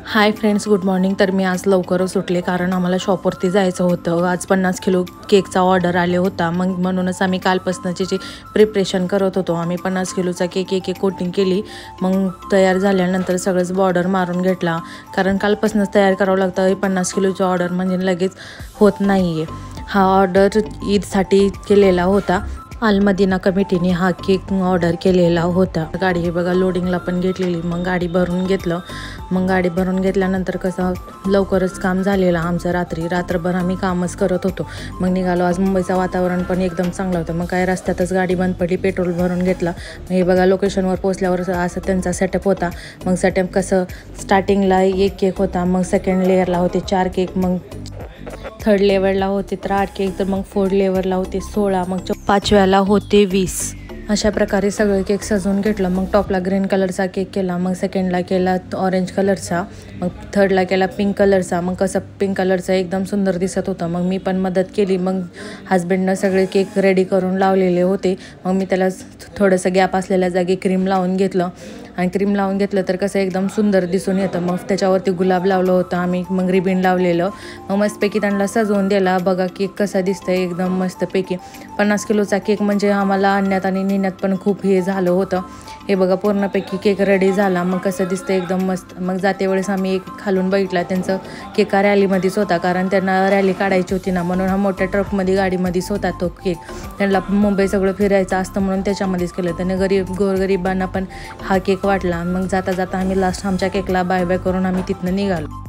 Hi friends, good morning. तर मी आज लवकरच उठले कारण आम्हाला शॉपवरती जायचं होतं. आज 50 किलो केकचा ऑर्डर आले होता. मग म्हणूनच आम्ही कालपासूनची जी प्रिपरेशन करत होतो. आम्ही 50 किलोचा केक एक कोटिंग केली. मग तयार झाल्यानंतर सगळंच बॉर्डर मारून घेतला कारण कालपासूनच तयार करावं लागतं. 50 किलोची ऑर्डर म्हणजे लगेच होत नाही आहे. हा ऑर्डर ईदसाठी केलेला होता. अल-मदीना कमिटीने हा केक ऑर्डर केलेला होता. गाडी हे बघा लोडिंगला पण घेतलेली. मग गाडी भरून घेतलं. मग गाडी भरून घेतल्यानंतर कसं लवकरच काम झालेलं आमचं. रात्रभर आम्ही कामच करत होतो. मग निघालो. आज मुंबईचं वातावरण पण एकदम चांगलं होतं. मग काय रस्त्यातच गाडी बंद पडली, पेट्रोल भरून घेतला. मग हे बघा लोकेशनवर पोचल्यावर असं त्यांचा सेटअप होता. मग सेटअप कसं स्टार्टिंगला एक केक होता, मग सेकंड लेअरला होते 4 केक, मग थर्ड लेवलला होते 8 केक, तर मग फोर्थ लेवलला होते 16, मग 5व्याला होते 20. अशा प्रकारे सगळे केक सजवून घेतलं. मग टॉपला ग्रीन कलरचा केक केला, मग सेकंडला केला ऑरेंज कलरचा, मग थर्डला केला पिंक कलरचा. मग कसं पिंक कलरचा एकदम सुंदर दिसत होतं. मग मी पण मदत केली. मग हजबंडनं सगळे केक रेडी करून लावलेले होते. मग मी त्याला थोडंसं गॅप असलेल्या जागी क्रीम लावून घेतलं. आणि क्रीम लावून घेतलं तर कसं एकदम सुंदर दिसून येतं. मग त्याच्यावरती गुलाब लावलं होतं आम्ही. मग रिबिन लावलेलं. मग मस्तपैकी त्यांना सजवून दिला. बघा केक कसा दिसतंय एकदम मस्तपैकी. 50 किलोचा केक म्हणजे आम्हाला आणण्यात आणि नेण्यात पण खूप हे झालं होतं. हे बघा पूर्णपैकी केक रेडी झाला. मग कसं दिसतं एकदम मस्त. मग जाते वेळेस आम्ही एक खालून बघितला. त्यांचं केक रॅलीमध्येच होता कारण त्यांना रॅली काढायची होती ना, म्हणून हा मोठ्या ट्रकमध्ये गाडीमध्येच होता तो केक. त्यांना मुंबई सगळं फिरायचं असतं म्हणून त्याच्यामध्येच केलं. त्याने गोरगरिबांना पण हा केक वाटला. मग जाता जाता आम्ही लास्ट आमच्या केकला बाय बाय करून आम्ही तिथनं निघालो.